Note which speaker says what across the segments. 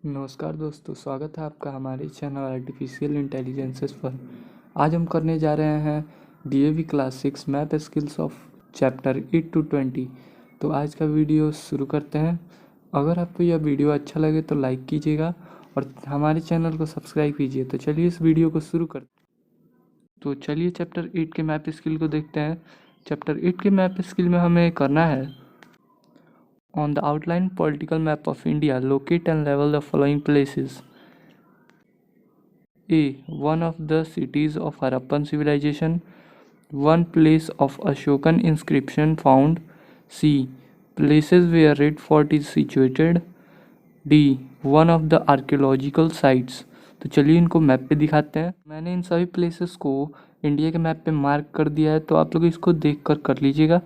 Speaker 1: नमस्कार दोस्तों, स्वागत है आपका हमारे चैनल आर्टिफिशियल इंटेलिजेंसेस पर। आज हम करने जा रहे हैं DAV class 6 math skills of chapter 8 to 20। तो आज का वीडियो शुरू करते हैं। अगर आपको यह वीडियो अच्छा लगे तो लाइक कीजिएगा और हमारे चैनल को सब्सक्राइब कीजिए। तो चलिए इस वीडियो को शुरू करते हैं। तो चलिए चैप्टर 8 के मैथ स्किल को देखते हैं। चैप्टर 8 के मैथ स्किल में हमें करना है, on the outline political map of India, locate and level the following places. A. One of the cities of Harappan civilization. One place of Ashokan inscription found. C. Places where Red Fort is situated. D. One of the archaeological sites. तो चलिए इनको map पे दिखाते हैं। मैंने इन सभी places को India के मैप पे मार्क कर दिया है, तो आप लोग इसको देख कर लीजिएगा।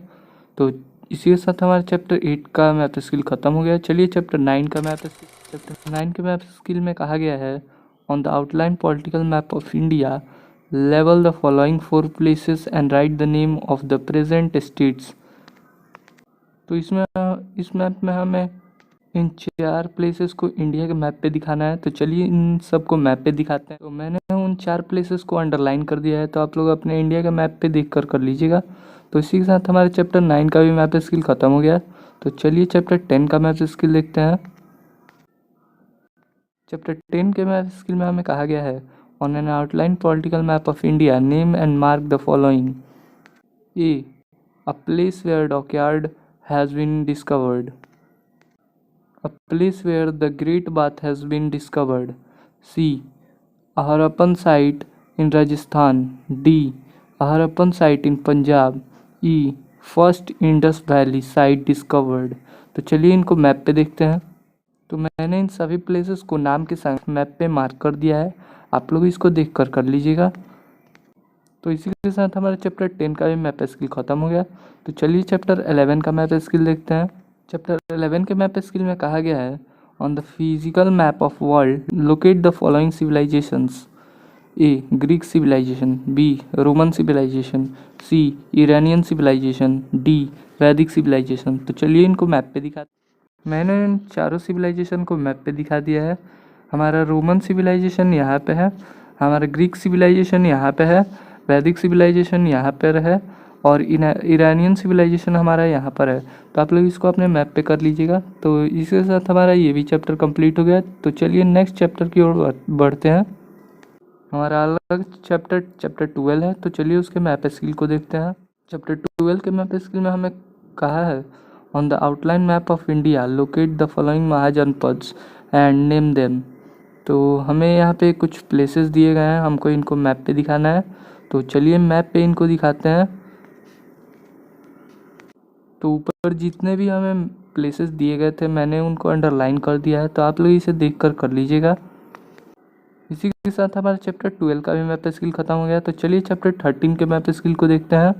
Speaker 1: तो इसी के साथ हमारा चैप्टर 8 का मैथ स्किल ख़त्म हो गया। चलिए चैप्टर 9 का मैथ स्किल। चैप्टर 9 के मैथ स्किल में कहा गया है, on the outline political map of India level the following 4 places and right the name of the present states. तो इस मैप में हमें इन 4 प्लेसेस को इंडिया के मैप पे दिखाना है। तो चलिए इन सबको मैप पे दिखाते हैं। तो मैंने उन 4 प्लेसेस को अंडरलाइन कर दिया है, तो आप लोग अपने इंडिया के मैप पे देख कर लीजिएगा। तो इसी के साथ हमारे चैप्टर 9 का भी मैप स्किल ख़त्म हो गया। तो चलिए चैप्टर 10 का मैप स्किल देखते हैं। चैप्टर 10 के मैप स्किल में हमें कहा गया है, on an outline political map of India name and mark the following. A. A place where dockyard has been discovered. A place where the Great Bath has been discovered. C. A Harappan site in Rajasthan. D. A Harappan site in Punjab. E. First Indus Valley site discovered. तो चलिए इनको map पे देखते हैं। तो मैंने इन सभी places को नाम के साथ मैप पे मार्क कर दिया है, आप लोग इसको देख कर लीजिएगा। तो इसी के साथ हमारा चैप्टर 10 का भी मैप स्किल ख़त्म हो गया। तो चलिए चैप्टर 11 का मैप स्किल देखते हैं। चैप्टर 11 के मैप स्किल में कहा गया है, on the physical map of world locate the following civilizations. A. Greek civilization. B. Roman civilization. C. Iranian civilization. D. Vedic civilization. तो चलिए इनको मैप पे दिखा। मैंने इन चारों सिविलाइजेशन को मैप पे दिखा दिया है। हमारा रोमन सिविलाइजेशन यहाँ पे है, हमारा ग्रीक सिविलाइजेशन यहाँ पे है, वैदिक सिविलाइजेशन यहाँ पर है और ईरानियन सिविलाइजेशन हमारा यहाँ पर है। तो आप लोग इसको अपने मैप पे कर लीजिएगा। तो इसके साथ हमारा ये भी चैप्टर कंप्लीट हो गया। तो चलिए नेक्स्ट चैप्टर की ओर बढ़ते हैं। हमारा अलग चैप्टर 12 है। तो चलिए उसके मैप स्किल को देखते हैं। चैप्टर 12 के मैप स्किल में हमें कहा है, on the outline map of India locate the following mahajanapadas and name them. तो हमें यहाँ पे कुछ प्लेसेस दिए गए हैं, हमको इनको मैप पे दिखाना है। तो चलिए मैप पे इनको दिखाते हैं। तो ऊपर जितने भी हमें प्लेसेस दिए गए थे मैंने उनको अंडरलाइन कर दिया है, तो आप लोग इसे देख कर लीजिएगा। इसी के साथ हमारा चैप्टर 12 का भी मैप स्किल ख़त्म हो गया। तो चलिए चैप्टर 13 के मैप स्किल को देखते हैं।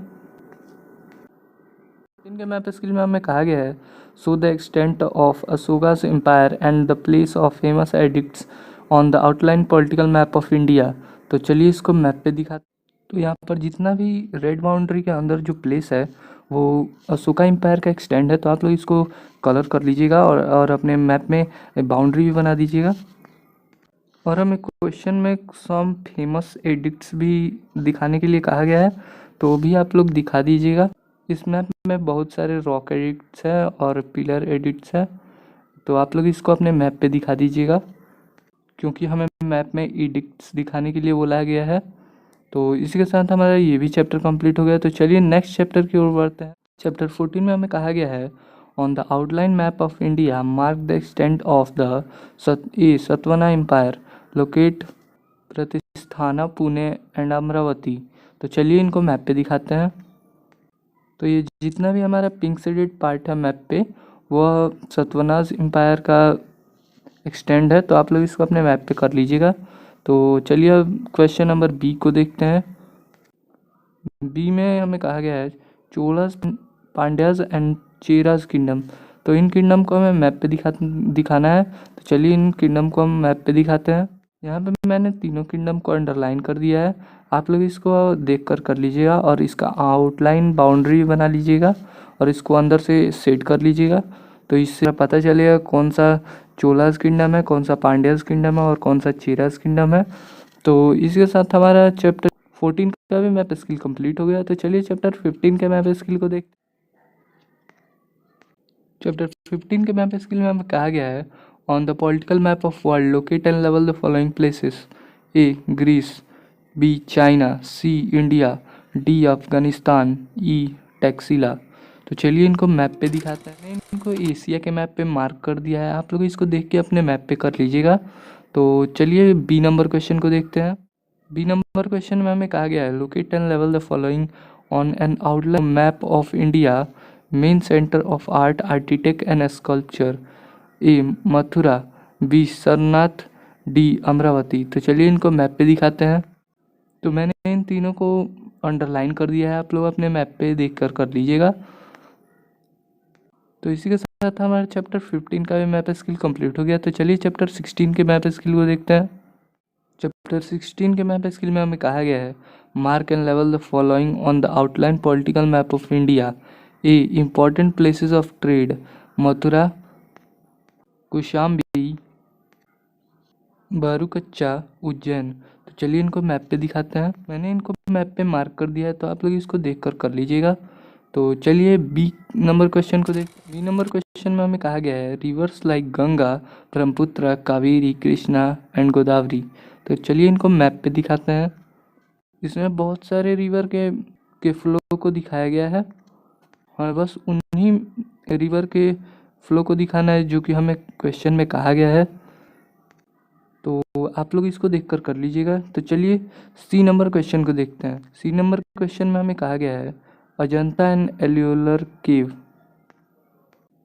Speaker 1: 13 के मैप स्किल में हमें कहा गया है, show the extent of Ashoka's empire and the place of famous edicts on the outline political map of India. तो चलिए इसको मैप पे दिखाते। तो यहाँ पर जितना भी रेड बाउंड्री के अंदर जो प्लेस है वो अशोका एम्पायर का एक्सटेंड है। तो आप लोग इसको कलर कर लीजिएगा और अपने मैप में बाउंड्री भी बना दीजिएगा। और हमें क्वेश्चन में सम फेमस एडिक्ट्स भी दिखाने के लिए कहा गया है, तो वो भी आप लोग दिखा दीजिएगा। इस मैप में बहुत सारे रॉक एडिक्ट्स है और पिलर एडिक्ट्स है, तो आप लोग इसको अपने मैप पे दिखा दीजिएगा, क्योंकि हमें मैप में एडिक्ट्स दिखाने के लिए बोला गया है। तो इसी के साथ हमारा ये भी चैप्टर कंप्लीट हो गया। तो चलिए नेक्स्ट चैप्टर की ओर बढ़ते हैं। चैप्टर 14 में हमें कहा गया है, on the outline map of India mark the extent of the Satavahana empire locate Pratishthana Pune and Amaravati. तो चलिए इनको मैप पे दिखाते हैं। तो ये जितना भी हमारा पिंक शेडेड पार्ट है मैप पे वह सतवनाज एम्पायर का एक्सटेंड है, तो आप लोग इसको अपने मैप पे कर लीजिएगा। तो चलिए अब क्वेश्चन नंबर बी को देखते हैं। बी में हमें कहा गया है, चोलास पांड्याज एंड चेराज किंगडम। तो इन किंगडम को हमें मैप पे दिखाना है। तो चलिए इन किंगडम को हम मैप पे दिखाते हैं। यहाँ पे मैंने तीनों किंगडम को अंडरलाइन कर दिया है, आप लोग इसको देख कर लीजिएगा और इसका आउटलाइन बाउंड्री बना लीजिएगा और इसको अंदर से सेट कर लीजिएगा। तो इससे पता चलेगा कौन सा चोलास किंगडम है, कौन सा पांड्यास किंगडम है और कौन सा चेरास किंगडम है। तो इसके साथ हमारा चैप्टर 14 का भी मैप स्किल कंप्लीट हो गया। तो चलिए चैप्टर 15 के मैप स्किल को देखते। चैप्टर 15 के मैप स्किल में हमें कहा गया है, on the political map of world locate and level the following places. A Greece, B China, C India, D Afghanistan, E Taxila. तो चलिए इनको मैप पे दिखाते हैं। मैंने इनको एशिया के मैप पे मार्क कर दिया है, आप लोग इसको देख के अपने मैप पे कर लीजिएगा। तो चलिए बी नंबर क्वेश्चन को देखते हैं। बी नंबर क्वेश्चन में हमें कहा गया है, locate and level the following on an outline map of India main centre of art architect and sculpture. A Mathura, b Sarnath, d Amravati. तो चलिए इनको मैप पे दिखाते हैं। तो मैंने इन तीनों को अंडरलाइन कर दिया है, आप लोग अपने मैप पे देख कर लीजिएगा। तो इसी के साथ हमारा चैप्टर 15 का भी मैप स्किल कंप्लीट हो गया। तो चलिए चैप्टर 16 के मैप स्किल को देखते हैं। चैप्टर 16 के मैप स्किल में हमें कहा गया है, mark and level the following on the outline political map of India. A important places of trade, Mathura, Kaushambi, Bharukachchha, Ujjain. तो चलिए इनको मैप पे दिखाते हैं। मैंने इनको मैप पे मार्क कर दिया है, तो आप लोग इसको देख कर लीजिएगा। तो चलिए बी नंबर क्वेश्चन को देख। बी नंबर क्वेश्चन में हमें कहा गया है, reverse like Ganga, Brahmaputra, Kaveri, Krishna and Godavari. तो चलिए इनको मैप पे दिखाते हैं। इसमें बहुत सारे रिवर के फ्लो को दिखाया गया है, और बस उन्हीं रिवर के फ्लो को दिखाना है जो कि हमें क्वेश्चन में कहा गया है। तो आप लोग इसको देख कर लीजिएगा। तो चलिए सी नंबर क्वेश्चन को देखते हैं। सी नंबर क्वेश्चन में हमें कहा गया है, अजंता एंड एल्यूलर केव।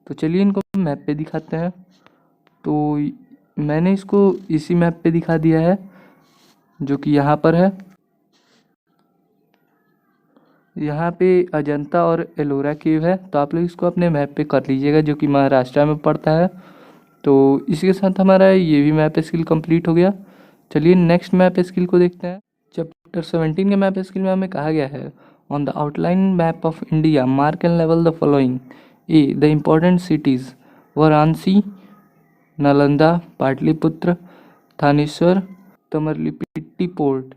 Speaker 1: तो चलिए इनको मैप पे दिखाते हैं। तो मैंने इसको इसी मैप पे दिखा दिया है जो कि यहाँ पर है। यहाँ पे अजंता और एलोरा केव है, तो आप लोग इसको अपने मैप पे कर लीजिएगा जो कि महाराष्ट्र में पड़ता है। तो इसी के साथ हमारा ये भी मैप स्किल कंप्लीट हो गया। चलिए नेक्स्ट मैप स्किल को देखते हैं। चैप्टर 17 के मैप स्किल में हमें कहा गया है, on the outline map of India mark and level the following. A the important cities, Varanasi, Nalanda, Pataliputra, Thaneshwar, Tamralipti port.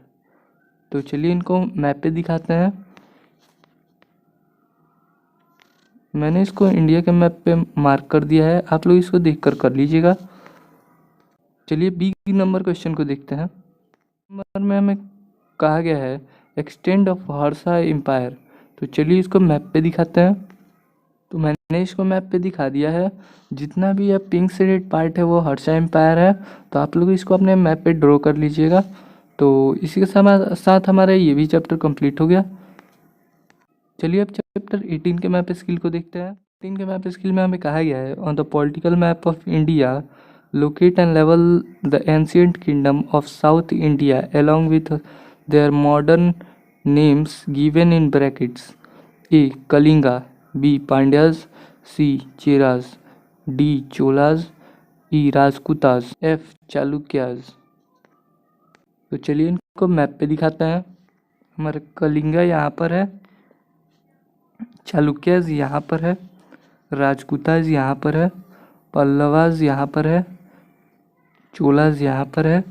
Speaker 1: तो चलिए इनको मैप पे दिखाते हैं। मैंने इसको इंडिया के मैप पे मार्क कर दिया है, आप लोग इसको देख कर लीजिएगा। चलिए बी नंबर क्वेश्चन को देखते हैं। नंबर में हमें कहा गया है, एक्सटेंड ऑफ हर्षा एम्पायर। तो चलिए इसको मैप पे दिखाते हैं। तो मैंने इसको मैप पे दिखा दिया है। जितना भी यह पिंक शेडेड पार्ट है वो हर्षा एम्पायर है। तो आप लोग इसको अपने मैप पे ड्रॉ कर लीजिएगा। तो इसी के साथ हमारा ये भी चैप्टर कंप्लीट हो गया। चलिए अब चैप्टर 18 के मैप स्किल को देखते हैं। 18 के मैप स्किल में हमें कहा गया है, on the political map of India locate and level the ancient kingdom of South India along with their modern names given in brackets. A Kalinga, B Pandyas, C Cheras, D Cholas, E Rajputas, F Chalukyas. तो चलिए इनको map पे दिखाते हैं। हमारे कलिंगा यहाँ पर है, चालुक्याज यहाँ पर है, राजपूताज यहाँ पर है, पल्लवाज यहाँ पर है, चोलाज यहाँ पर है,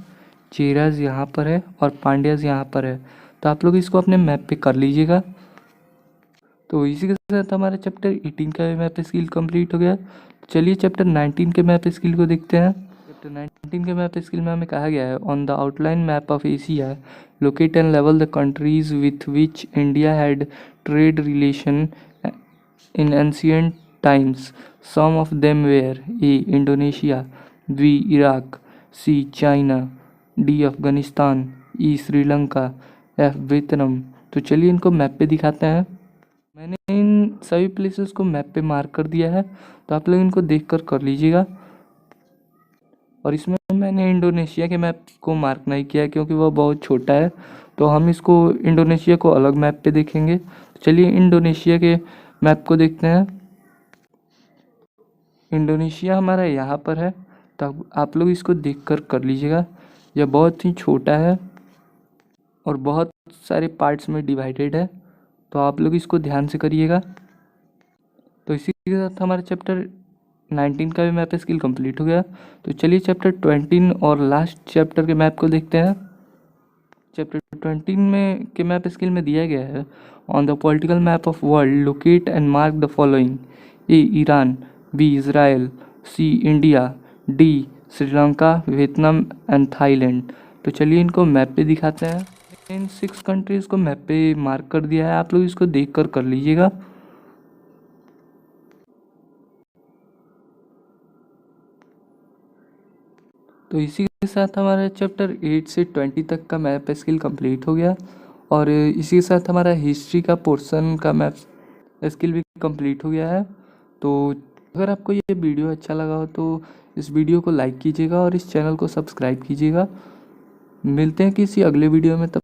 Speaker 1: चेराज यहाँ पर है और पांड्याज यहाँ पर है। तो आप लोग इसको अपने मैप पे कर लीजिएगा। तो इसी के साथ हमारा चैप्टर 18 का मैप स्किल कंप्लीट हो गया। चलिए चैप्टर 19 के मैप स्किल को देखते हैं। चैप्टर 19 के मैप स्किल में हमें कहा गया है, on the outline map of Asia locate and level the countries with which India had trade relation in ancient times. Some of them were, a Indonesia, b Iraq, c China, d Afghanistan, e Sri Lanka, f Vietnam. तो चलिए इनको map पे दिखाते हैं। मैंने इन सभी places को map पे मार्क कर दिया है, तो आप लोग इनको देख कर लीजिएगा। और इसमें मैंने इंडोनेशिया के मैप को मार्क नहीं किया है क्योंकि वह बहुत छोटा है, तो हम इसको इंडोनेशिया को अलग मैप पे देखेंगे। तो चलिए इंडोनेशिया के मैप को देखते हैं। इंडोनेशिया हमारा यहाँ पर है, तो आप लोग इसको देख कर लीजिएगा। यह बहुत ही छोटा है और बहुत सारे पार्ट्स में डिवाइडेड है, तो आप लोग इसको ध्यान से करिएगा। तो इसी के साथ हमारा चैप्टर 19 का भी मैप स्किल कंप्लीट हो गया। तो चलिए चैप्टर 20 और लास्ट चैप्टर के मैप को देखते हैं। चैप्टर 20 में के मैप स्किल में दिया गया है, on the political map of world locate and mark the following: a Iran, b Israel, c India, d Sri Lanka, Vietnam and Thailand. तो चलिए इनको मैप पे दिखाते हैं। इन 6 कंट्रीज़ को मैप पे मार्क कर दिया है, आप लोग इसको देख कर लीजिएगा। तो इसी के साथ हमारा चैप्टर 8 से 20 तक का मैप स्किल कंप्लीट हो गया, और इसी के साथ हमारा हिस्ट्री का पोर्शन का मैप स्किल भी कंप्लीट हो गया है। तो अगर आपको ये वीडियो अच्छा लगा हो तो इस वीडियो को लाइक कीजिएगा और इस चैनल को सब्सक्राइब कीजिएगा। मिलते हैं किसी अगले वीडियो में, तब